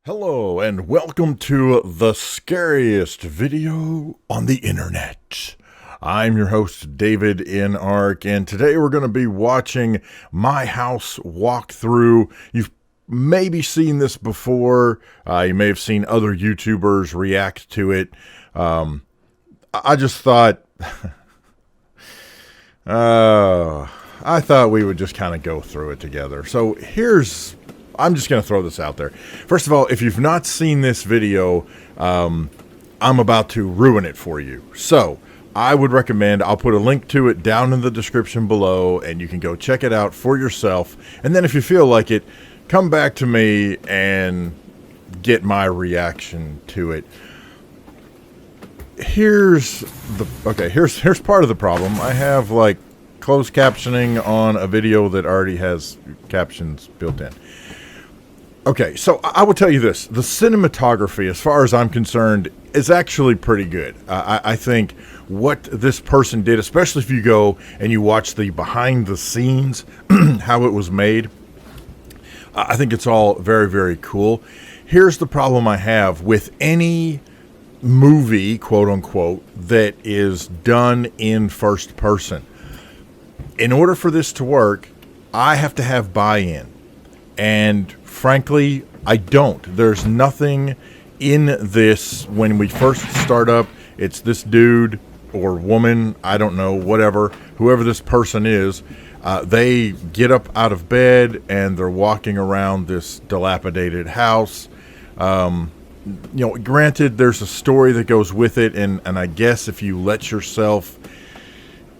Hello and welcome to the scariest video on the internet. I'm your host davidinark, and today we're going to be watching my house walkthrough. You've maybe seen this before. You may have seen other YouTubers react to it. I just thought I thought we would just kind of go through it together. So I'm just going to throw this out there. First of all, if you've not seen this video, I'm about to ruin it for you. So I would recommend, I'll put a link to it down in the description below, and you can go check it out for yourself. And then if you feel like it, come back to me and get my reaction to it. Here's part of the problem. I have like closed captioning on a video that already has captions built in. Okay, so I will tell you this. The cinematography, as far as I'm concerned, is actually pretty good. I think what this person did, especially if you go and you watch the behind the scenes, how it was made, I think it's all very, very cool. Here's the problem I have with any movie, quote unquote, that is done in first person. In order for this to work, I have to have buy-in. And frankly, I don't. There's nothing in this when we first start up. It's this dude or woman, I don't know, whatever, whoever this person is, they get up out of bed and they're walking around this dilapidated house. Granted, there's a story that goes with it, and I guess if you let yourself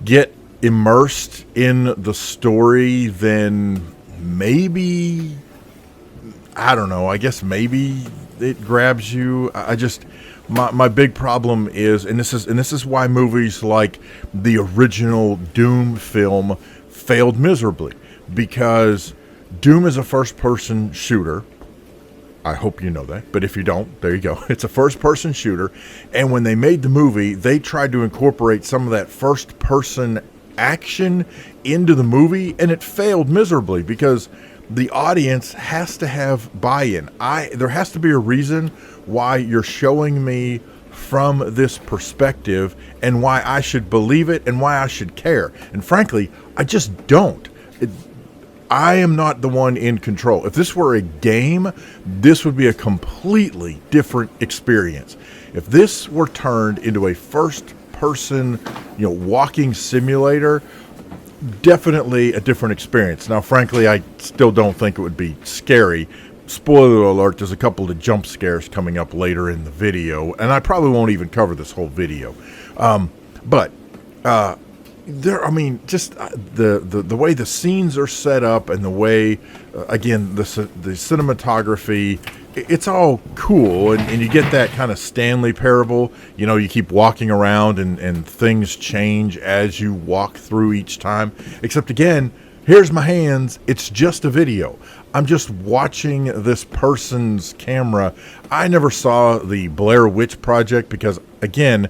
get immersed in the story, then maybe, I don't know, I guess maybe it grabs you. My big problem is, and this is why movies like the original Doom film failed miserably, because Doom is a first-person shooter. I hope you know that, but if you don't, there you go. It's a first-person shooter, and when they made the movie, they tried to incorporate some of that first-person action into the movie, and it failed miserably because the audience has to have buy-in. There has to be a reason why you're showing me from this perspective and why I should believe it and why I should care. And frankly, I just don't. I am not the one in control. If this were a game, this would be a completely different experience. If this were turned into a first-person, walking simulator, definitely a different experience. Now, frankly, I still don't think it would be scary. Spoiler alert, there's a couple of jump scares coming up later in the video, and I probably won't even cover this whole video. The way the scenes are set up and the way, again, the cinematography, it's all cool, and you get that kind of Stanley Parable. You keep walking around and things change as you walk through each time. Except, again, here's my hands. It's just a video. I'm just watching this person's camera. I never saw the Blair Witch Project because, again,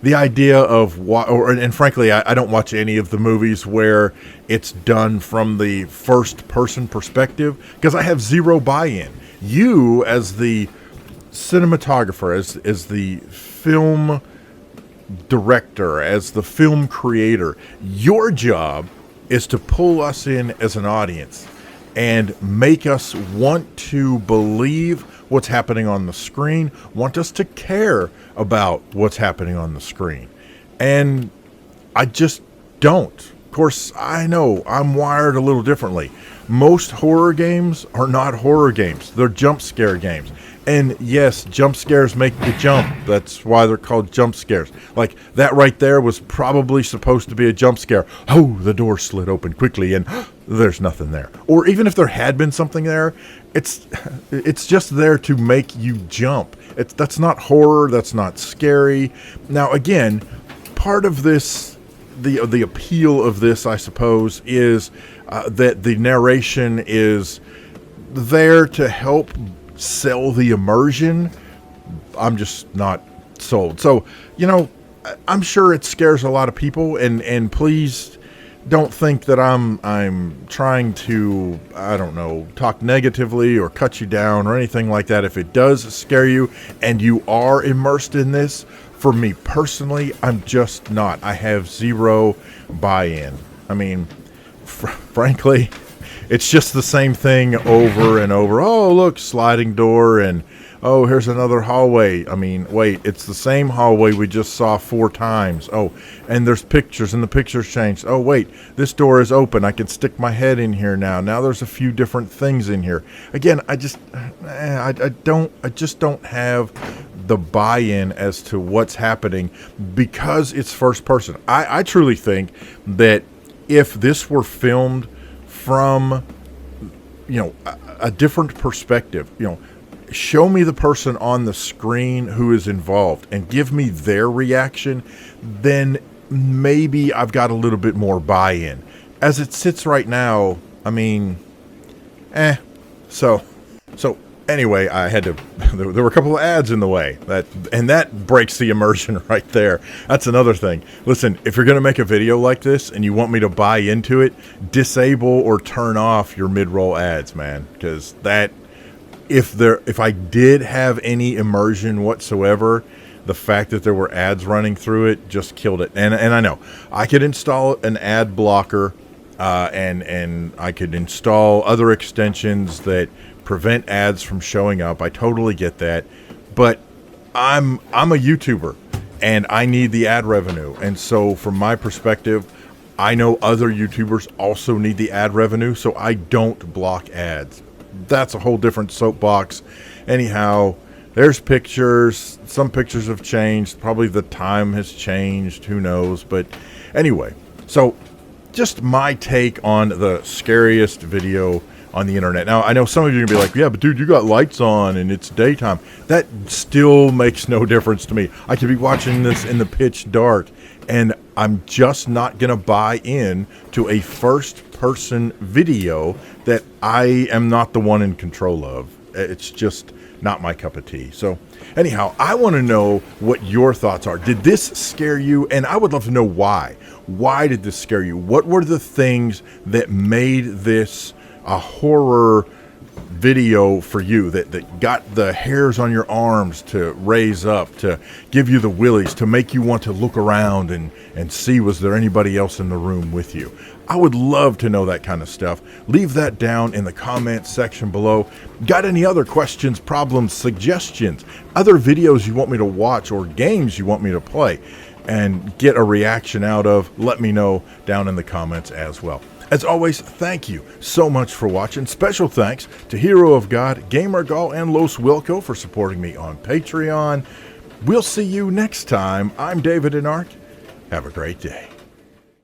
the idea of and frankly, I don't watch any of the movies where it's done from the first-person perspective because I have zero buy-in. You, as the cinematographer, as the film director, as the film creator, your job is to pull us in as an audience and make us want to believe what's happening on the screen, want us to care about what's happening on the screen. And I just don't. Of course, I know I'm wired a little differently. Most horror games are not horror games. They're jump scare games. And yes, jump scares make you jump. That's why they're called jump scares. Like that right there was probably supposed to be a jump scare. Oh, the door slid open quickly and there's nothing there. Or even if there had been something there, it's just there to make you jump. That's not horror. That's not scary. Now, again, part of this, the appeal of this, I suppose, is that the narration is there to help sell the immersion. I'm just not sold. So, I'm sure it scares a lot of people, and please don't think that I'm trying to, I don't know, talk negatively or cut you down or anything like that. If it does scare you and you are immersed in this, for me personally, I'm just not. I have zero buy-in. I mean, frankly, it's just the same thing over and over. Oh, look, sliding door, and oh, here's another hallway. I mean, wait, it's the same hallway we just saw 4 times. Oh, and there's pictures, and the pictures changed. Oh, wait, this door is open. I can stick my head in here now. Now there's a few different things in here. Again, I just don't have the buy-in as to what's happening because it's first person. I truly think that if this were filmed from, a different perspective, show me the person on the screen who is involved and give me their reaction, then maybe I've got a little bit more buy-in. As it sits right now, I mean, So anyway, there were a couple of ads in the way, that breaks the immersion right there. That's another thing. Listen, if you're going to make a video like this and you want me to buy into it, disable or turn off your mid-roll ads, man, because if I did have any immersion whatsoever, the fact that there were ads running through it just killed it. And I know I could install an ad blocker, and I could install other extensions that prevent ads from showing up. I totally get that, but I'm a YouTuber and I need the ad revenue. And so from my perspective, I know other YouTubers also need the ad revenue, so I don't block ads. That's a whole different soapbox. Anyhow, there's pictures. Some pictures have changed. Probably the time has changed. Who knows? But anyway, so just my take on the scariest video on the internet. Now, I know some of you are going to be like, yeah, but dude, you got lights on and it's daytime. That still makes no difference to me. I could be watching this in the pitch dark, and I'm just not going to buy in to a first-person video that I am not the one in control of. It's just not my cup of tea. So anyhow, I want to know what your thoughts are. Did this scare you? And I would love to know why. Why did this scare you? What were the things that made this a horror video for you, that got the hairs on your arms to raise up, to give you the willies, to make you want to look around and see, was there anybody else in the room with you? I would love to know that kind of stuff. Leave that down in the comments section below. Got any other questions, problems, suggestions, other videos you want me to watch or games you want me to play and get a reaction out of? Let me know down in the comments as well. As always, thank you so much for watching. Special thanks to Hero of God, GamerGull, and LosWilko for supporting me on Patreon. We'll see you next time. I'm davidinark. Have a great day.